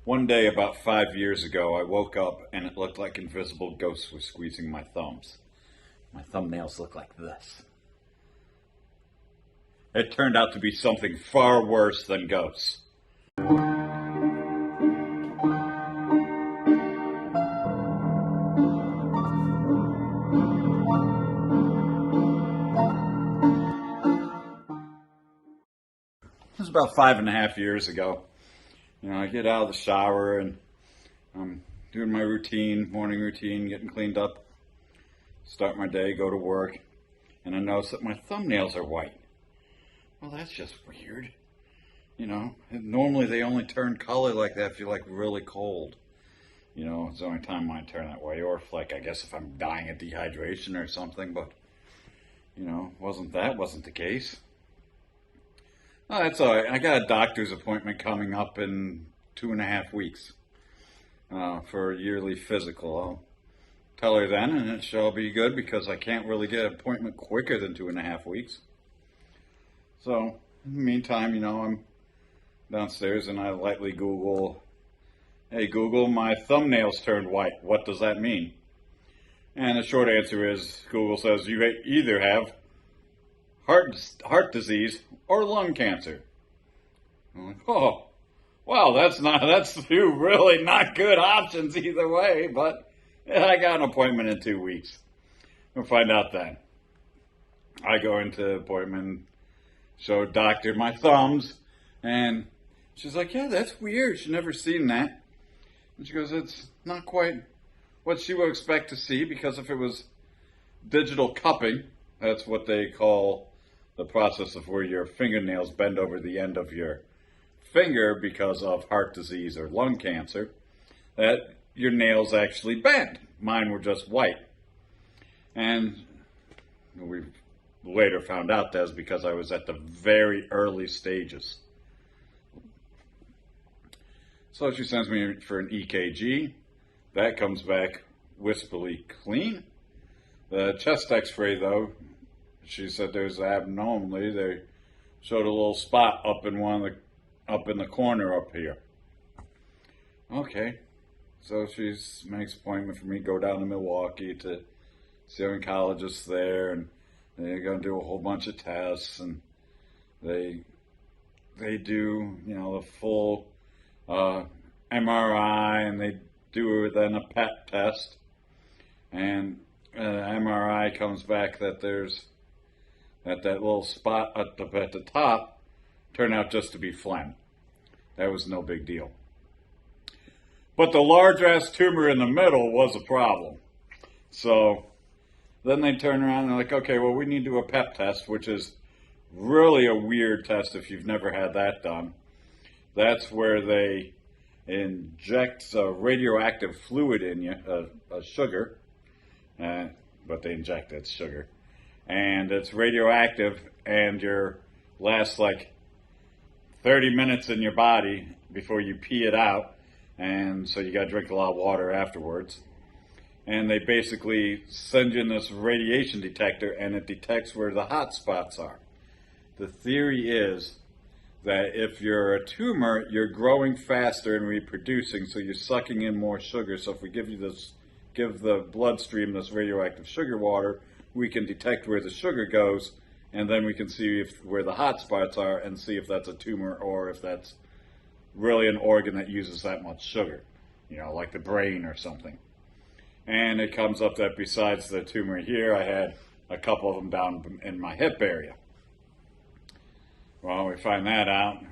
One day about 5 years ago, I woke up and it looked like invisible ghosts were squeezing my thumbs. My thumbnails look like this. It turned out to be something far worse than ghosts. It was about 5.5 years ago. I get out of the shower and I'm doing my routine, morning routine, getting cleaned up, start my day, go to work, and I notice that my thumbnails are white. Well, that's just weird. Normally they only turn color like that if you're like really cold. It's the only time mine turn that way, or if I guess if I'm dying of dehydration or something, but wasn't the case. Oh, that's all right. I got a doctor's appointment coming up in 2.5 weeks for a yearly physical. I'll tell her then, and it shall be good because I can't really get an appointment quicker than 2.5 weeks. So, in the meantime, I'm downstairs and I lightly Google, hey Google, my thumbnails turned white. What does that mean? And the short answer is Google says you either have heart disease or lung cancer. I'm like, oh, wow, that's two really not good options either way, but yeah, I got an appointment in 2 weeks. We'll find out then. I go into the appointment, show doctor my thumbs, and she's like, yeah, that's weird. She's never seen that. And she goes, it's not quite what she would expect to see, because if it was digital cupping, that's what they call the process of where your fingernails bend over the end of your finger because of heart disease or lung cancer, that your nails actually bend. Mine were just white. And we later found out that's because I was at the very early stages. So she sends me for an EKG. That comes back wispily clean. The chest x-ray, though, she said there's abnormally. They showed a little spot up in the corner up here. Okay, so she makes an appointment for me to go down to Milwaukee to see an oncologist there, and they're gonna do a whole bunch of tests, and they do the full MRI, and they do then a PET test, and MRI comes back that there's that little spot at the top turned out just to be phlegm. That was no big deal. But the large-ass tumor in the middle was a problem. So then they turn around and they're like, okay, well, we need to do a PET test, which is really a weird test if you've never had that done. That's where they inject a radioactive fluid in you, a sugar, but they inject it, sugar. And it's radioactive, and lasts like 30 minutes in your body before you pee it out, and so you got to drink a lot of water afterwards. And they basically send you in this radiation detector, and it detects where the hot spots are. The theory is that if you're a tumor, you're growing faster and reproducing, so you're sucking in more sugar. So if we give the bloodstream this radioactive sugar water, we can detect where the sugar goes, and then we can see where the hot spots are and see if that's a tumor or if that's really an organ that uses that much sugar, like the brain or something. And it comes up that besides the tumor here, I had a couple of them down in my hip area. Well, we find that out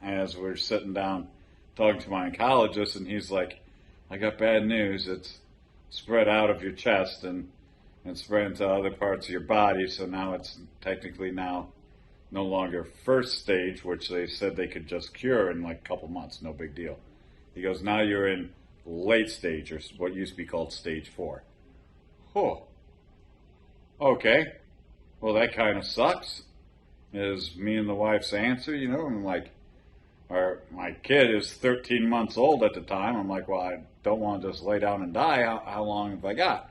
as we're sitting down talking to my oncologist, and he's like, I got bad news. It's spread out of your chest and spread into other parts of your body, so now it's technically no longer first stage, which they said they could just cure in like a couple months, no big deal. He goes, now you're in late stage, or what used to be called stage 4. Oh, okay, well that kind of sucks, is me and the wife's answer. I'm like, my kid is 13 months old at the time. I'm like, well, I don't want to just lay down and die. How long have I got?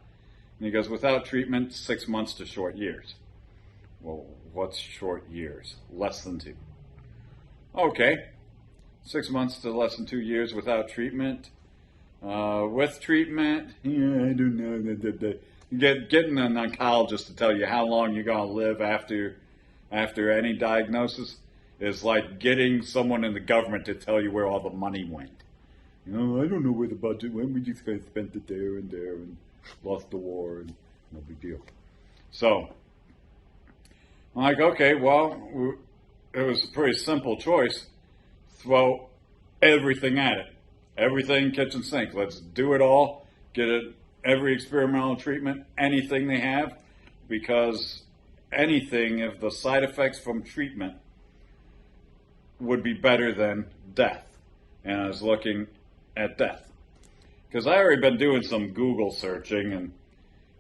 And he goes, without treatment, 6 months to short years. Well, what's short years? Less than 2. Okay. 6 months to less than 2 years without treatment. With treatment, yeah, I don't know. Getting an oncologist to tell you how long you're going to live after any diagnosis is like getting someone in the government to tell you where all the money went. I don't know where the budget went. We just kind of spent it there and lost the war and no big deal. So I'm like, okay, well, it was a pretty simple choice. Throw everything at it. Everything kitchen sink. Let's do it all. Get it, every experimental treatment, anything they have, because anything, if the side effects from treatment would be better than death. And I was looking at death. Because I already been doing some Google searching,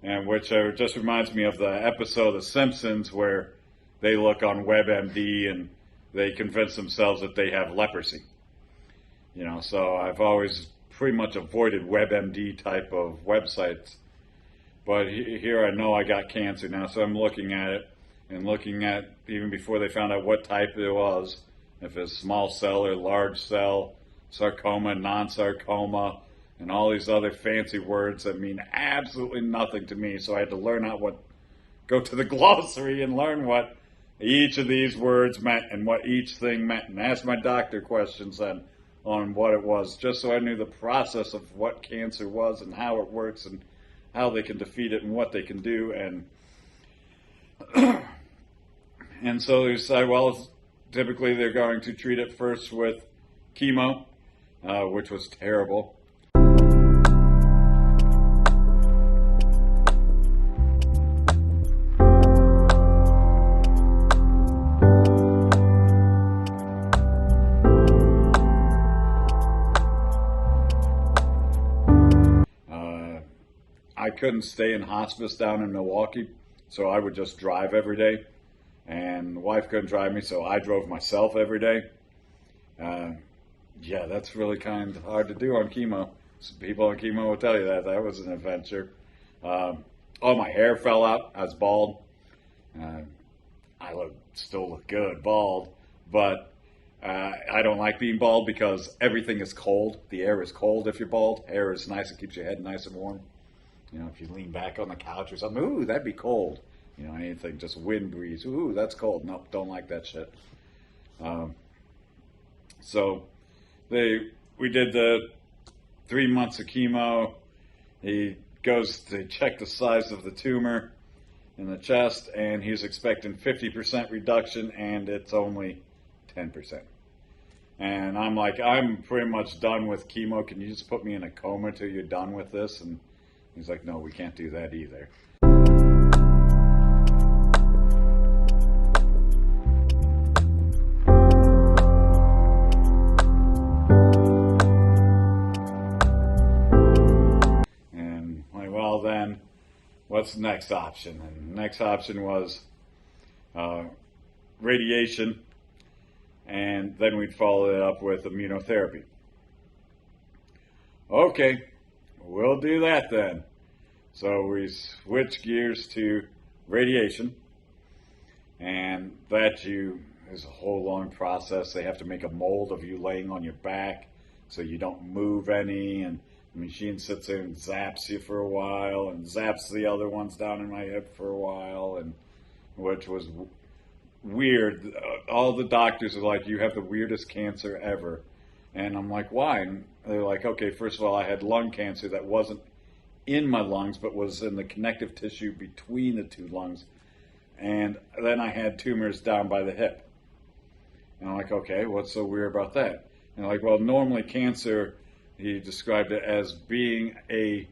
and which just reminds me of the episode of The Simpsons where they look on WebMD and they convince themselves that they have leprosy. So I've always pretty much avoided WebMD type of websites. But here I know I got cancer now, so I'm looking at it and looking at, even before they found out what type it was, if it's small cell or large cell, sarcoma, non-sarcoma, and all these other fancy words that mean absolutely nothing to me. So I had to go to the glossary and learn what each of these words meant and what each thing meant, and ask my doctor questions then on what it was, just so I knew the process of what cancer was and how it works and how they can defeat it and what they can do. And so they decide, well, typically they're going to treat it first with chemo, which was terrible. I couldn't stay in hospice down in Milwaukee, so I would just drive every day. And the wife couldn't drive me, so I drove myself every day. Yeah, that's really kind of hard to do on chemo. Some people on chemo will tell you that. That was an adventure. All my hair fell out. I was bald. I still look good bald, but I don't like being bald because everything is cold. The air is cold if you're bald. Air is nice. It keeps your head nice and warm. If you lean back on the couch or something, ooh, that'd be cold. Anything, just wind breeze, ooh, that's cold. Nope, don't like that shit. So we did the 3 months of chemo. He goes to check the size of the tumor in the chest, and he's expecting 50% reduction, and it's only 10%. And I'm like, I'm pretty much done with chemo. Can you just put me in a coma till you're done with this? And he's like, no, we can't do that either. And like, well, then what's the next option? And the next option was radiation, and then we'd follow it up with immunotherapy. Okay, we'll do that then. So we switch gears to radiation, and that is a whole long process. They have to make a mold of you laying on your back so you don't move any, and the machine sits there and zaps you for a while and zaps the other ones down in my hip for a while, and which was weird. All the doctors are like, you have the weirdest cancer ever. And I'm like, why? And they're like, okay, first of all, I had lung cancer that wasn't in my lungs, but was in the connective tissue between the two lungs. And then I had tumors down by the hip. And I'm like, okay, what's so weird about that? And they're like, well, normally cancer, he described it as being a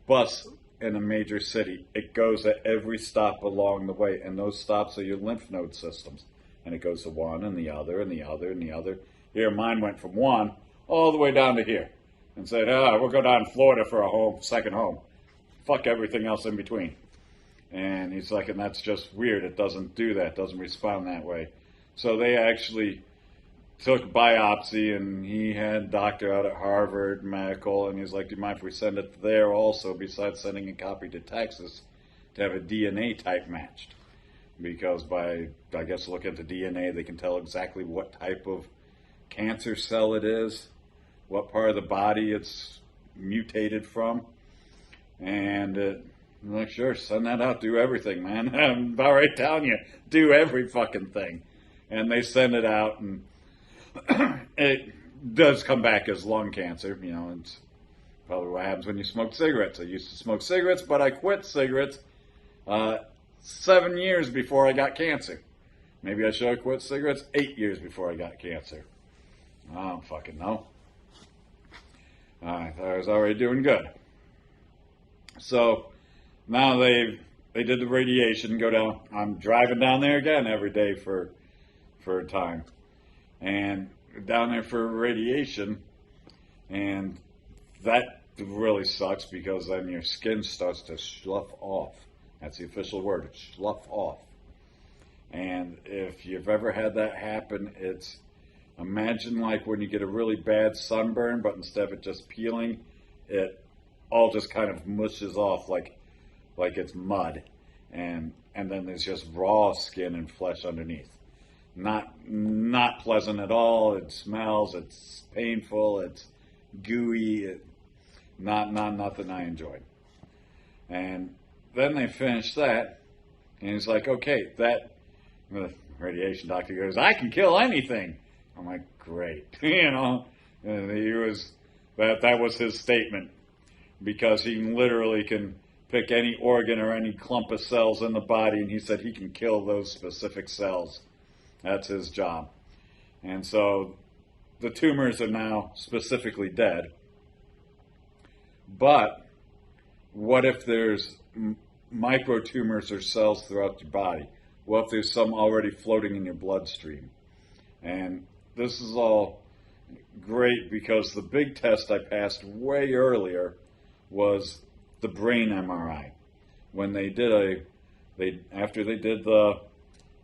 bus in a major city. It goes at every stop along the way, and those stops are your lymph node systems. And it goes to one and the other and the other and the other. Here, mine went from one all the way down to here, and said, we'll go down to Florida for a second home. Fuck everything else in between. And he's like, and that's just weird. It doesn't do that. It doesn't respond that way. So they actually took biopsy, and he had a doctor out at Harvard Medical, and he's like, do you mind if we send it there also, besides sending a copy to Texas, to have a DNA type matched? Because by, I guess, looking at the DNA, they can tell exactly what type of cancer cell it is, what part of the body it's mutated from. And I'm like, sure, send that out, do everything, man. I'm about right telling you, do every fucking thing. And they send it out, and it does come back as lung cancer. You know, it's probably what happens when you smoke cigarettes. I used to smoke cigarettes, but I quit cigarettes 7 years before I got cancer. Maybe I should have quit cigarettes 8 years before I got cancer. I don't fucking know. I thought I was already doing good. So now they did the radiation, go down. I'm driving down there again every day for a time. And down there for radiation, and that really sucks because then your skin starts to slough off. That's the official word, slough off. And if you've ever had that happen, it's, imagine like when you get a really bad sunburn, but instead of it just peeling, it all just kind of mushes off like it's mud, and then there's just raw skin and flesh underneath. Not pleasant at all. It smells. It's painful. It's gooey. Nothing I enjoyed. And then they finished that, and he's like, okay, that, the radiation doctor goes, I can kill anything. I'm like, great. You know, and he was, that was his statement, because he literally can pick any organ or any clump of cells in the body, and he said he can kill those specific cells. That's his job. And so the tumors are now specifically dead. But what if there's microtumors or cells throughout your body? What if there's some already floating in your bloodstream? And this is all great because the big test I passed way earlier was the brain MRI. When they did after they did the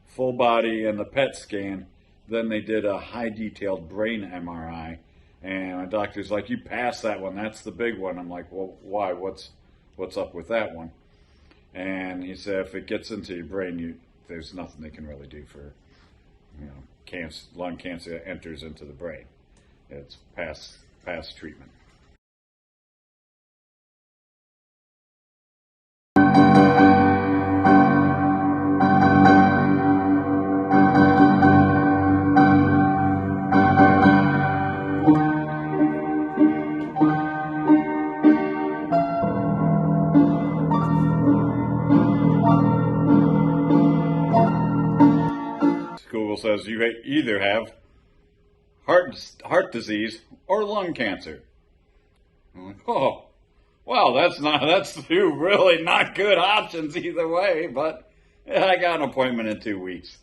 full body and the PET scan, then they did a high detailed brain MRI, and my doctor's like, you passed that one, that's the big one. I'm like, well, why? What's up with that one? And he said, if it gets into your brain, there's nothing they can really do for, you know, cancer, lung cancer that enters into the brain. It's past treatment. Google says you either have heart disease or lung cancer. I'm like, oh, well, that's two really not good options either way, but I got an appointment in 2 weeks.